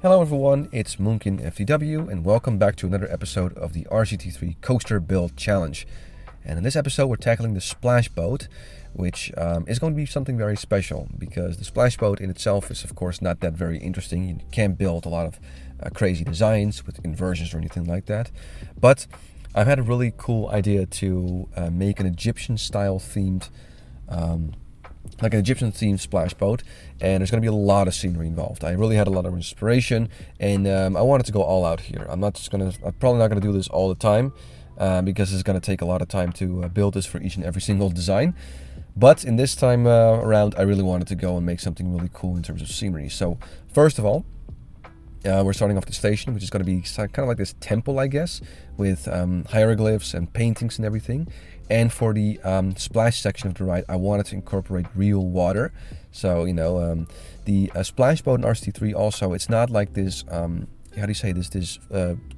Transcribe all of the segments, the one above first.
Hello everyone, it's Moonkin FTW and welcome back to another episode of the RCT3 Coaster Build Challenge. And in this episode we're tackling the splash boat, which is going to be something very special because the splash boat in itself is of course not that very interesting. You can't build a lot of crazy designs with inversions or anything like that. But I've had a really cool idea to make an Egyptian style themed like an Egyptian themed splash boat, and there's going to be a lot of scenery involved. I really had a lot of inspiration, and I wanted to go all out here. I'm probably not going to do this all the time because it's going to take a lot of time to build this for each and every single design. But in this time around, I really wanted to go and make something really cool in terms of scenery. So first of all, we're starting off the station, which is going to be kind of like this temple, I guess, with hieroglyphs and paintings and everything. And for the splash section of the ride, I wanted to incorporate real water. So, the splash boat in RCT3 also, it's not like this, how do you say this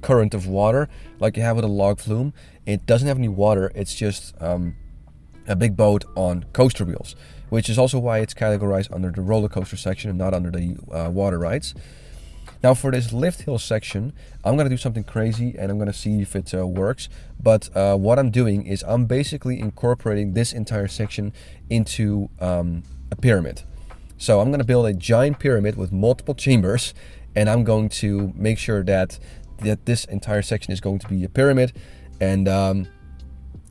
current of water like you have with a log flume. It doesn't have any water, it's just a big boat on coaster wheels, which is also why it's categorized under the roller coaster section and not under the water rides. Now for this lift hill section, I'm going to do something crazy and I'm going to see if it works. But what I'm doing is I'm basically incorporating this entire section into a pyramid. So I'm going to build a giant pyramid with multiple chambers, and I'm going to make sure that this entire section is going to be a pyramid. And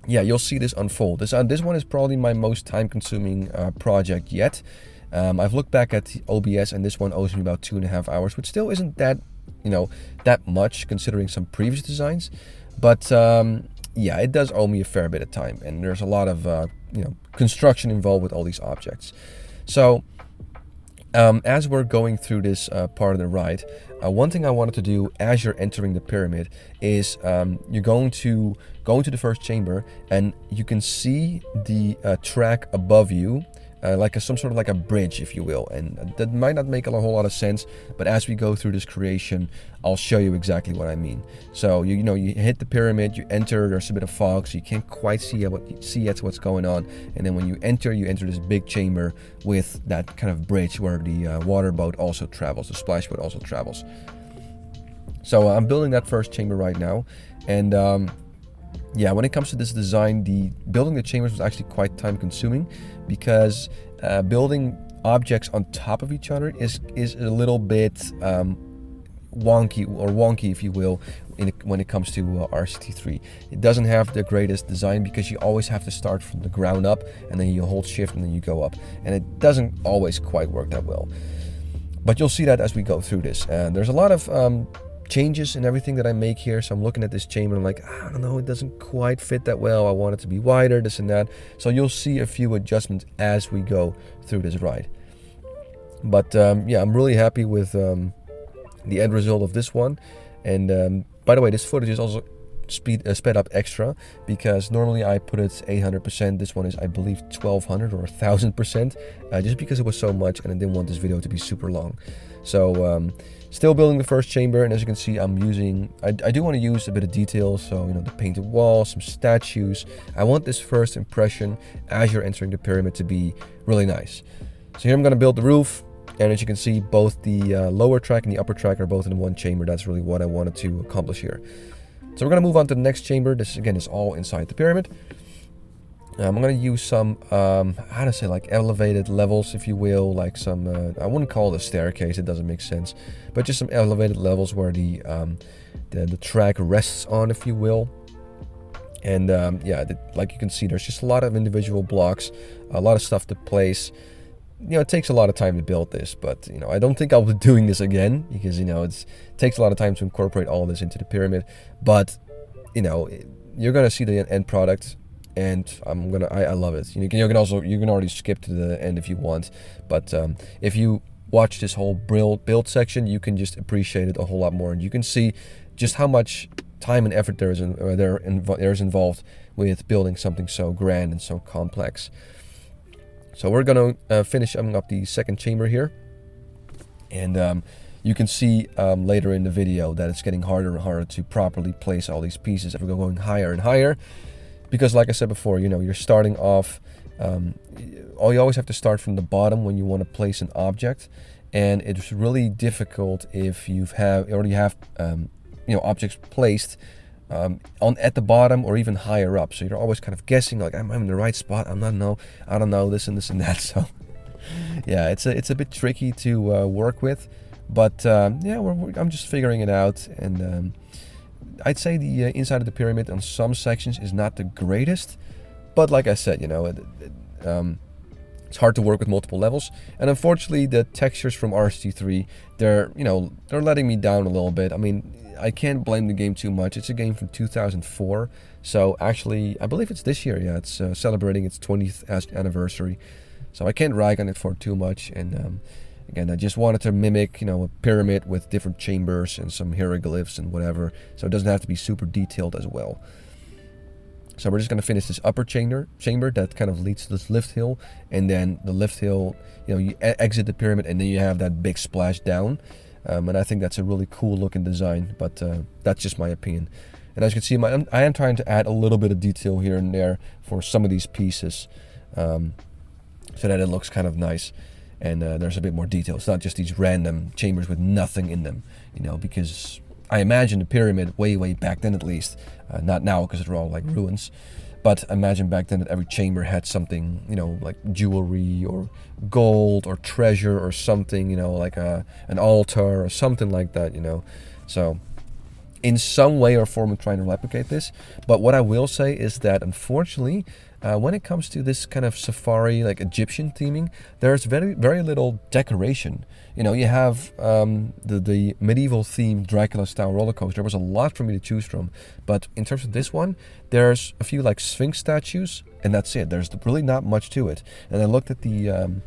yeah, you'll see this unfold. This one is probably my most time-consuming project yet. I've looked back at the OBS and this one owes me about 2.5 hours, which still isn't that, that much considering some previous designs. But yeah, it does owe me a fair bit of time, and there's a lot of construction involved with all these objects. So as we're going through this part of the ride, one thing I wanted to do as you're entering the pyramid is you're going to go into the first chamber, and you can see the track above you. Like some sort of like a bridge, if you will, and that might not make a whole lot of sense, but as we go through this creation, I'll show you exactly what I mean. So you hit the pyramid, you enter, there's a bit of fog, so you can't quite see what's going on, and then when you enter this big chamber with that kind of bridge where the water boat also travels, the splash boat also travels. So I'm building that first chamber right now, and yeah, when it comes to this design, building the chambers was actually quite time consuming because building objects on top of each other is a little bit wonky, if you will, when it comes to RCT3. It doesn't have the greatest design because you always have to start from the ground up, and then you hold shift and then you go up, and it doesn't always quite work that well. But you'll see that as we go through this. And there's a lot of changes in everything that I make here. So I'm looking at this chamber and I'm like, I don't know, it doesn't quite fit that well. I want it to be wider, this and that. So you'll see a few adjustments as we go through this ride. But yeah, I'm really happy with the end result of this one. And by the way, this footage is also sped up extra because normally I put it 800%. This one is, I believe, 1200 or 1000%, just because it was so much and I didn't want this video to be super long. So still building the first chamber, and as you can see, I'm using, I do want to use a bit of detail, so the painted walls, some statues. I want this first impression as you're entering the pyramid to be really nice. So here I'm going to build the roof, and as you can see, both the lower track and the upper track are both in one chamber. That's really what I wanted to accomplish here. So we're going to move on to the next chamber. This again is all inside the pyramid. I'm going to use some, how to say, like elevated levels, if you will, like some, I wouldn't call it a staircase, it doesn't make sense, but just some elevated levels where the track rests on, if you will. And yeah, like you can see, there's just a lot of individual blocks, a lot of stuff to place. It takes a lot of time to build this, but I don't think I'll be doing this again because it takes a lot of time to incorporate all this into the pyramid. But you're gonna see the end product, and I love it. You can already skip to the end if you want, but if you watch this whole build section, you can just appreciate it a whole lot more, and you can see just how much time and effort there is involved with building something so grand and so complex. So we're gonna finish up the second chamber here, and you can see later in the video that it's getting harder and harder to properly place all these pieces as we're going higher and higher. Because like I said before, you're starting off, you always have to start from the bottom when you want to place an object. and it's really difficult if you already have objects placed on at the bottom or even higher up. So you're always kind of guessing, like, am I in the right spot? I don't know, this and that. So yeah, it's a bit tricky to work with, but yeah, I'm just figuring it out. And I'd say the inside of the pyramid on some sections is not the greatest, but like I said, it's hard to work with multiple levels, and unfortunately the textures from RCT3, they're letting me down a little bit. I mean, I can't blame the game too much. It's a game from 2004, so actually I believe it's this year. Yeah, it's celebrating its 20th anniversary, so I can't rag on it for too much. And again, I just wanted to mimic a pyramid with different chambers and some hieroglyphs and whatever, so it doesn't have to be super detailed as well. So we're just going to finish this upper chamber that kind of leads to this lift hill, and then the lift hill, you exit the pyramid and then you have that big splash down. And I think that's a really cool looking design, but that's just my opinion. And as you can see, I am trying to add a little bit of detail here and there for some of these pieces, so that it looks kind of nice, and there's a bit more detail. It's not just these random chambers with nothing in them, because I imagine the pyramid way back then, at least, not now because they're all like ruins, but imagine back then that every chamber had something, like jewelry or gold or treasure or something, like an altar or something like that, So in some way or form I'm trying to replicate this, but what I will say is that unfortunately, when it comes to this kind of safari, like Egyptian theming, there's very little decoration. You have the medieval themed Dracula style roller coaster. There was a lot for me to choose from, but in terms of this one, there's a few like Sphinx statues, and that's it. There's really not much to it. And I looked at the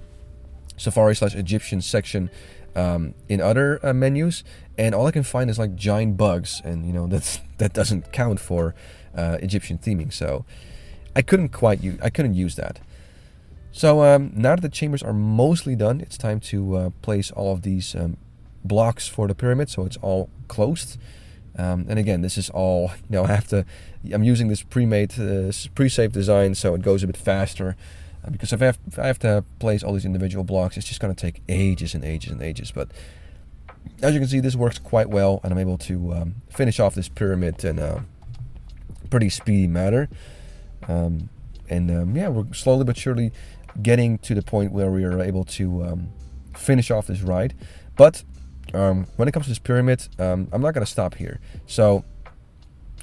safari/Egyptian section in other menus, and all I can find is like giant bugs, and that doesn't count for Egyptian theming. So I couldn't use that. So now that the chambers are mostly done, it's time to place all of these blocks for the pyramid, so it's all closed. And again, this is all, I'm using this pre-saved design, so it goes a bit faster. Because if I have to place all these individual blocks, it's just going to take ages and ages and ages. But as you can see, this works quite well, and I'm able to finish off this pyramid in a pretty speedy manner. Yeah, we're slowly but surely getting to the point where we are able to finish off this ride. But when it comes to this pyramid, I'm not going to stop here. So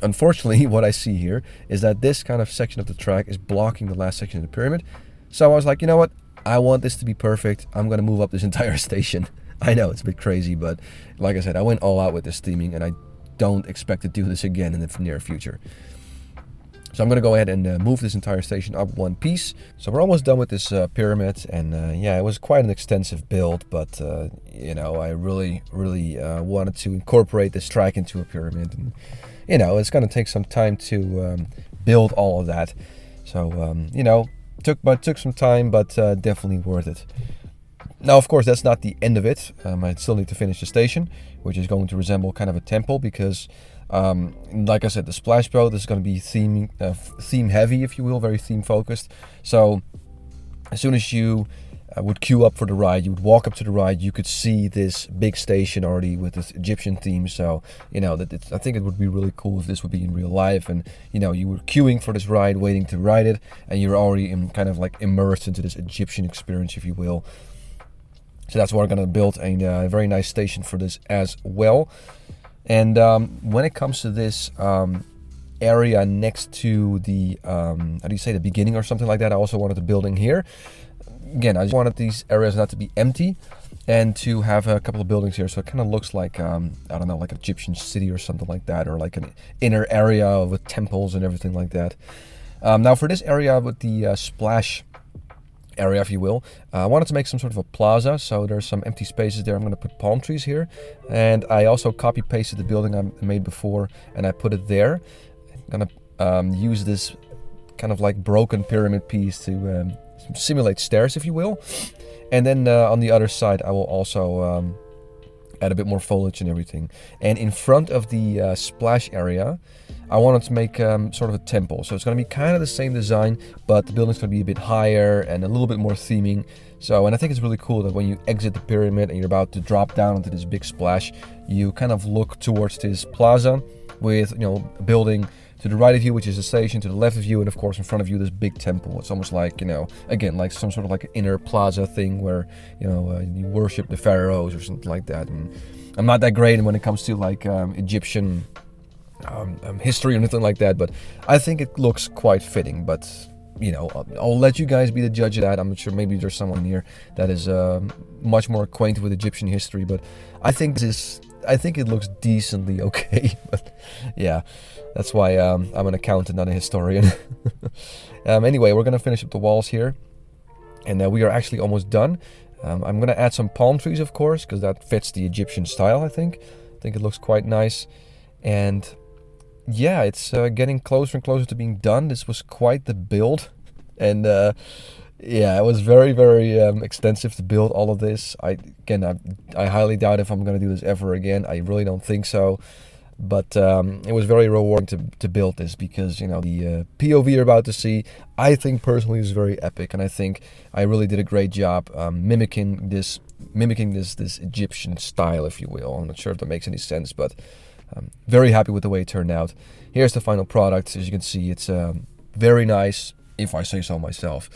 unfortunately, what I see here is that this kind of section of the track is blocking the last section of the pyramid. So I was like, you know what? I want this to be perfect. I'm going to move up this entire station. I know it's a bit crazy, but like I said, I went all out with this theming, and I don't expect to do this again in the near future. So I'm going to go ahead and move this entire station up one piece. So we're almost done with this pyramid, and yeah, it was quite an extensive build, but I really wanted to incorporate this track into a pyramid, and it's going to take some time to build all of that. So took some time, but definitely worth it. Now, of course, that's not the end of it. I still need to finish the station, which is going to resemble kind of a temple, because like I said, the splash boat is going to be theme heavy, if you will, very theme focused. So as soon as you would queue up for the ride, you would walk up to the ride, you could see this big station already with this Egyptian theme. So I think it would be really cool if this would be in real life, and you were queuing for this ride, waiting to ride it, and you're already kind of like immersed into this Egyptian experience, if you will. So that's why we're going to build a very nice station for this as well. And when it comes to this area next to the, how do you say, the beginning or something like that, I also wanted the building here. Again, I just wanted these areas not to be empty and to have a couple of buildings here. So it kind of looks like, I don't know, like an Egyptian city or something like that, or like an inner area with temples and everything like that. Now for this area with the splash area, if you will, I wanted to make some sort of a plaza, so there's some empty spaces there. I'm going to put palm trees here, and I also copy pasted the building I made before, and I put it there. I'm going to use this kind of like broken pyramid piece to simulate stairs, if you will, and then on the other side I will also add a bit more foliage and everything. And in front of the splash area, I wanted to make sort of a temple. So it's going to be kind of the same design, but the building's going to be a bit higher and a little bit more theming. So, and I think it's really cool that when you exit the pyramid and you're about to drop down into this big splash, you kind of look towards this plaza with, you know, a building to the right of you, which is a station, to the left of you, and of course in front of you this big temple. It's almost like, you know, again, like some sort of like inner plaza thing where, you know, you worship the pharaohs or something like that. And I'm not that great when it comes to like Egyptian history or anything like that, but I think it looks quite fitting. But you know, I'll let you guys be the judge of that. I'm sure maybe there's someone here that is much more acquainted with Egyptian history, but I think it looks decently okay. But yeah, that's why I'm an accountant, not a historian. Anyway, we're gonna finish up the walls here, and we are actually almost done. I'm gonna add some palm trees, of course, because that fits the Egyptian style. I think it looks quite nice, and yeah, it's getting closer and closer to being done. This was quite the build, and yeah, it was very, very extensive to build all of this. I highly doubt if I'm going to do this ever again. I really don't think so, but it was very rewarding to build this, because, you know, the POV you're about to see, I think personally is very epic, and I think I really did a great job mimicking this Egyptian style, if you will. I'm not sure if that makes any sense, but I'm very happy with the way it turned out. Here's the final product. As you can see, it's very nice, if I say so myself.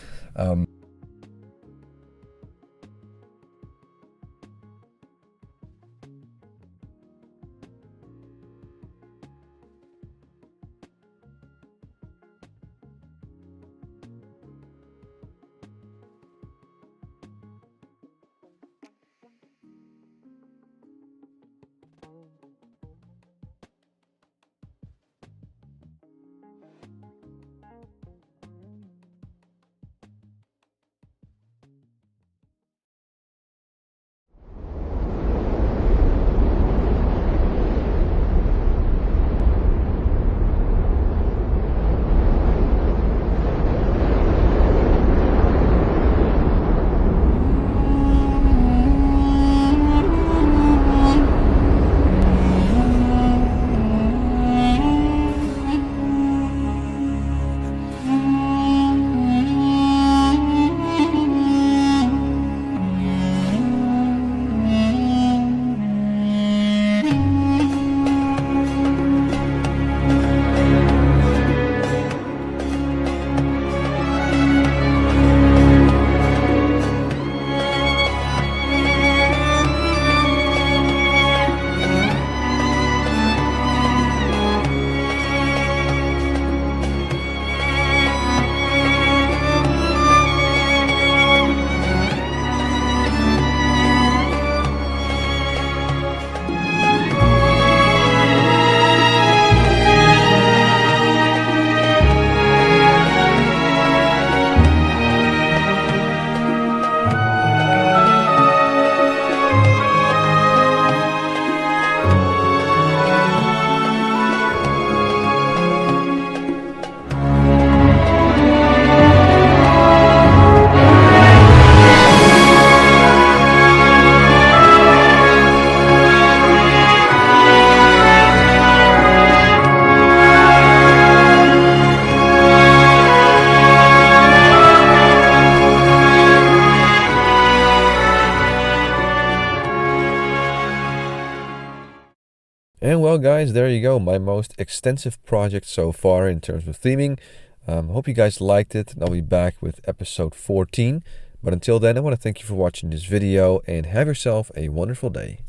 And well, guys, there you go. My most extensive project so far in terms of theming. Hope you guys liked it, and I'll be back with episode 14. But until then, I want to thank you for watching this video, and have yourself a wonderful day.